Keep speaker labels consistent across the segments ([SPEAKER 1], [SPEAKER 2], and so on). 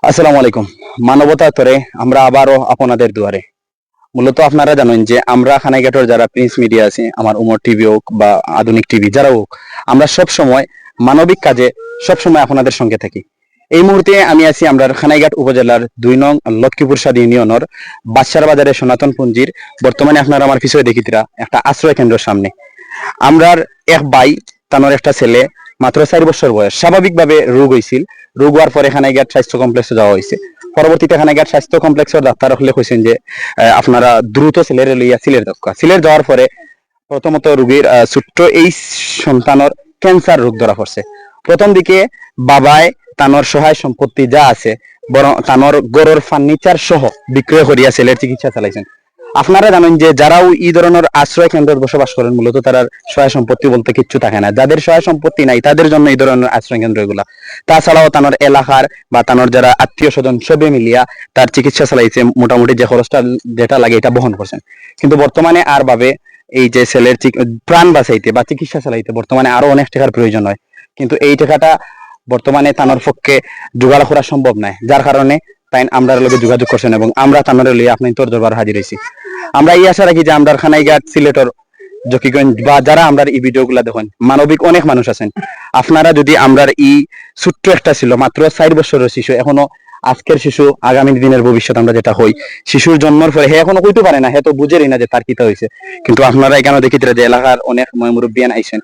[SPEAKER 1] আসসালামু আলাইকুম। মানবতার তরে আমরা আবারও আপনাদের দুয়ারে। মূলত আপনারা জানেন যে আমরা খানাইঘাটের যারা প্রিন্স মিডিয়া আছে, আমার উমর টিভি হোক বা আধুনিক টিভি যারা হোক, আমরা সব সময় মানবিক কাজে সব সময় আপনাদের সঙ্গে থাকি। এই মুহূর্তে আমি আছি আমরা খানাইঘাট উপজেলার ২ নং লক্ষ্মীপুর সাদ ইউনিয়নের বাদশার বাজারের সনাতন পুঞ্জির বর্তমানে আপনারা আমার পিছনে দেখিতরা একটা আশ্রয় কেন্দ্রের সামনে। আমরার এক ভাই তানোর একটা ছেলে মাত্র 4 বছর বয়স স্বাভাবিকভাবে রোগ হয়েছিল। রোগ হওয়ার পরে খানাইঘাট স্বাস্থ্য কমপ্লেক্সে যাওয়া হয়েছে। পরবর্তীতে খানাইঘাট স্বাস্থ্য কমপ্লেক্সের ডাক্তার হলে কইছেন যে আপনারা দ্রুত ছেলের লইয়া সিলেট দরকার। সিলেট যাওয়ার পরে প্রথমত রোগীর ছোট্ট এই সন্তানের ক্যান্সার রোগ ধরা পড়ছে। প্রথম দিকে বাবায় তানোর সহায় সম্পত্তি যা আছে বরং তানোর গড়ের ফার্নিচার সহ বিক্রয় করিয়া ছেলের চিকিৎসা চালাইছেন। আপনারা জানেন যে যারাও এই ধরনের আশ্রয় কেন্দ্রে বসবাস করেন মূলত তারা সহায় সম্পত্তি বলতে কিচ্ছু থাকে না। যাদের সহায় সম্পত্তি নাই তাদের জন্য এই ধরনের আশ্রয় কেন্দ্র এগুলা। তাছাড়াও তানোর এলাকার বা তানোর যারা আত্মীয় স্বজন সবে মিলিয়া তার চিকিৎসা চালাইছে, মোটামুটি যে খরচটা যেটা লাগে এটা বহন করছেন। কিন্তু বর্তমানে আর ভাবে এই যে ছেলের প্রাণ বাঁচাইতে বা চিকিৎসা চালাইতে বর্তমানে আরো অনেক টাকার প্রয়োজন হয়, কিন্তু এই টাকাটা বর্তমানে তানোর পক্ষে জোগাড় করা সম্ভব নয়। যার কারণে তাই আমরা লগে যোগাযোগ করছেন এবং আমরা তানোর লিয়ে আপনি তোর দরবার হাজির হয়েছি। আমরা এই আশা রাখি যে আমরা খানাইঘাট সিলেটর জকিগঞ্জ বা যারা আমরা এই ভিডিও গুলা দেখেন মানবিক অনেক মানুষ আছেন। আপনারা যদি আমরা এই ছোট্ট একটা ছিল মাত্র 4 বছরের শিশু, এখনো আজকের শিশু আগামী দিনের ভবিষ্যৎ আমরা যেটা হই, শিশুর জন্মের পরে হে এখনো কইতে পারে না, হে তো বুঝেরই না যে তার কিতা হয়েছে। কিন্তু আপনারা এখানে দেখিতে যে এলাকার অনেক মুরব্বিয়ান আইসেন,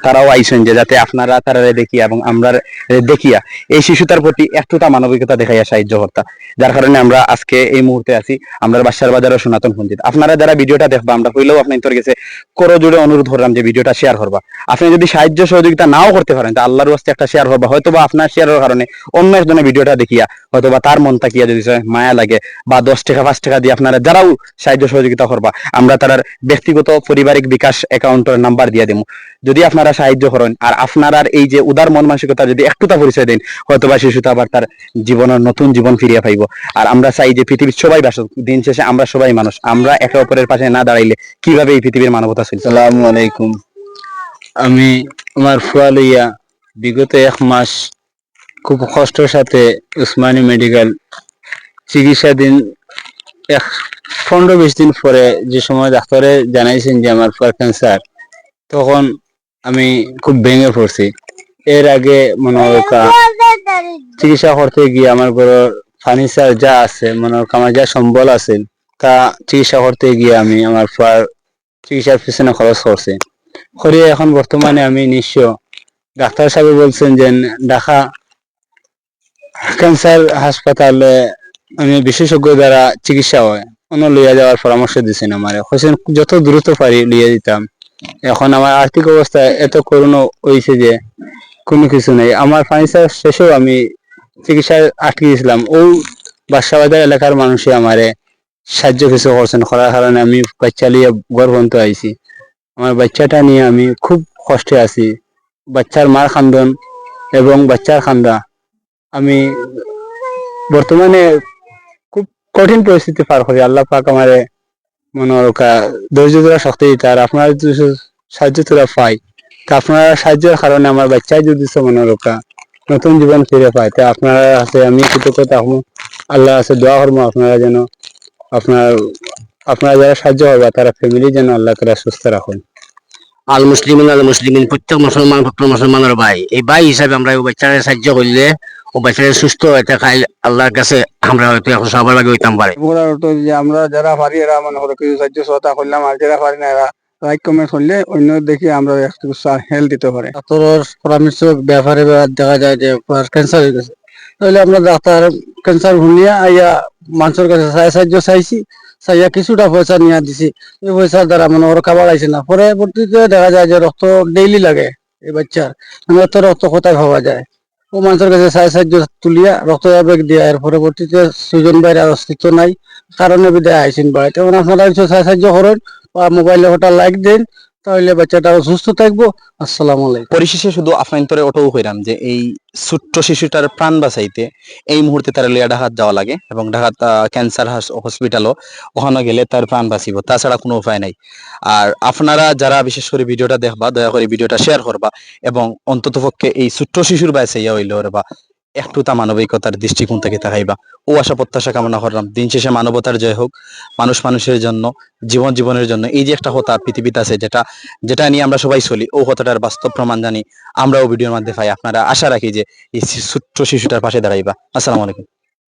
[SPEAKER 1] তারাও আইসেন যে যাতে আপনারা তারা দেখিয়া এবং আমরা দেখিয়া এই শিশুটার প্রতি একটুটা মানবিকতা দেখাইয়া সাহায্য করতা। যার কারণে আমরা আজকে এই মুহূর্তে আছি আমরা বাসার বাজারের সনাতন পঞ্জিত। আপনারা যারা ভিডিওটা দেখবা আমরা হইলেও আপনি তোর গেছে করো জুড়ে অনুরোধ করলাম যে ভিডিওটা শেয়ার করবা। আপনি যদি সাহায্য সহযোগিতা নাও করতে পারেন তা আল্লাহর ওয়াস্তে একটা শেয়ার করবা, হয়তো বা আপনার শেয়ারের কারণে অন্য একজনের ভিডিওটা দেখিয়া হয়তো বা তার মন তাকিয়া যদি মায়া লাগে বা 10 টাকা 5 টাকা দিয়ে আপনারা যারাও সাহায্য সহযোগিতা করবা আমরা তার ব্যক্তিগত পারিবারিক বিকাশ অ্যাকাউন্টের নাম্বার দিয়ে দেবো। যদি আপনারা সাহায্য করেন আর আপনারা এই যে উদার মন মানসিকতা যদি একটুটা পরিচয় দেন, হয়তো বা শিশুটা আবার তার জীবনের নতুন জীবন ফিরিয়ে পাইব। আর আমরা চাই যে পৃথিবীর সবাই বাসুক, দিন শেষে আমরা সবাই মানুষ, আমরা একে অপরের পাশে না দাঁড়াইলে কিভাবে এই পৃথিবীর মানবতা চলছে।
[SPEAKER 2] আসসালামু আলাইকুম। আমি আমার ফুয়া লইয়া বিগত 1 মাস খুব কষ্টের সাথে উসমানী মেডিকেল চিকিৎসাধীন। 15-20 দিন পরে যে সময় ডাক্তারে জানাইছেন যে আমার ফুয়ার ক্যান্সার, তখন আমি খুব ভেঙে পড়ছি। এর আগে মনে হয় চিকিৎসা করতে গিয়ে আমার ঘরের ফার্নিচার যা আছে, মনে হয় আমার যা সম্বল আছে তা চিকিৎসা করতে গিয়ে আমি আমার ফুয়ার চিকিৎসার পিছনে খরচ করছি। করিয়া এখন বর্তমানে আমি নিঃস্ব। ডাক্তার সাহেব বলছেন যে ঢাকা ক্যান্সার হাসপাতালে আমি বিশেষজ্ঞ দ্বারা চিকিৎসা হয়, অন্য লইয়া যাওয়ার পরামর্শ দিচ্ছেন আমার। কইছেন যত দ্রুত পারি লইয়া দিতাম। এখন আমার আর্থিক অবস্থা এত করুণ হয়েছে যে কোনো কিছু নেই। আমার ফার্নিচার শেষেও আমি চিকিৎসায় আটকে গেছিলাম। ও বাসাবাজার এলাকার মানুষে আমারে সাহায্য কিছু করছেন, করার কারণে আমি বাচ্চা নিয়ে ঘর পর্যন্ত আইছি। আমার বাচ্চাটা নিয়ে আমি খুব কষ্টে আছি। বাচ্চার মার খান্দন এবং বাচ্চার খান্দা, আমি বর্তমানে খুব কঠিন পরিস্থিতি পার করি। আল্লাহ পাক আমারে মনে ধৈর্য ধরা শক্তি দিতে, আর আপনারা যদি সাহায্য তোরা পাই তা আপনারা সাহায্যের কারণে আমার বাচ্চাই যদি মনে নতুন জীবন ফিরে পায়, তা আপনারা আছে আমি কৃতজ্ঞতা হবো। আল্লাহ আছে দোয়া করবো আপনারা যেন আপনার আপনারা যারা সাহায্য করবে তারা ফ্যামিলি যেন আল্লাহ তারা সুস্থ রাখুন।
[SPEAKER 3] আল মুসলিমিন প্রত্যেক মুসলমানের ভাই, এই ভাই হিসাবে আমরা ও বাচ্চারা সাহায্য করলে ও বাচ্চারা সুস্থ হইতে খাই আল্লাহর কাছে আমরা হয়তো এখন সবার লাগে হইতাম পারে।
[SPEAKER 4] আমরা যারা পারি এরা মনে করো কিছু সাহায্য সহায়তা করলাম, আর যারা পারি না এরা লাইক কমেন্ট করলে অন্য দেখি আমরা একটু হেল্প দিতে পারে। ডাক্তারের পরামর্শ ব্যাপারে দেখা যায় যে ক্যান্সার হয়ে গেছে, তাহলে আমরা ডাক্তার ক্যান্সার ভুলিয়া আইয়া মানুষের কাছে সাহায্য চাইছি, চাইয়া কিছুটা পয়সা নিয়ে দিছি। এই পয়সার দ্বারা মানে ওরা খাবার আইছে না। পরবর্তীতে দেখা যায় যে রক্ত ডেইলি লাগে এই বাচ্চার, তো রক্ত কোথায় পাওয়া যায়, ও মানুষের কাছে সাহায্য তুলিয়া রক্ত ব্যাগ দিয়া এর পরবর্তীতে সুজন বাইরের অস্তিত্ব নাই কারণে বিদায় আইসিন বাড়িতে। তখন আপনারা সাহায্য করেন বা মোবাইলে ওটা লাইক দেন, তাহলে বাচ্চাটা সুস্থ থাকবো। আসসালামু আলাইকুম।
[SPEAKER 1] পরিশেষে শুধু আপনান্তরে ওটাও হইলাম যে এই ছোট্ট শিশুটার প্রাণ বাঁচাইতে এই মুহূর্তে তার লিয়া ঢাকাত যাওয়া লাগে এবং ঢাকাত ক্যান্সার হসপিটালও ওখানে গেলে তার প্রাণ বাঁচিব, তাছাড়া কোনো উপায় নাই। আর আপনারা যারা বিশেষ করে ভিডিওটা দেখবা দয়া করে ভিডিওটা শেয়ার করবা এবং অন্ততপক্ষে এই ছোট্ট শিশুর বাঁচাইয়া হইলে বা একটু তা মানবিকতার দৃষ্টিকোণ থেকে তাকাইবা। ও আশা প্রত্যাশা কামনা করলাম দিন শেষে মানবতার জয় হোক, মানুষ মানুষের জন্য, জীবনের জন্য। এই যে একটা হতা পৃথিবীতে আছে, যেটা যেটা নিয়ে আমরা সবাই চলি, ও হতাটার বাস্তব প্রমাণ জানি আমরাও ভিডিওর মধ্যে পাই। আপনারা আশা রাখি যে এই ছোট্ট শিশুটার পাশে দাঁড়াইবা। আসসালামু আলাইকুম।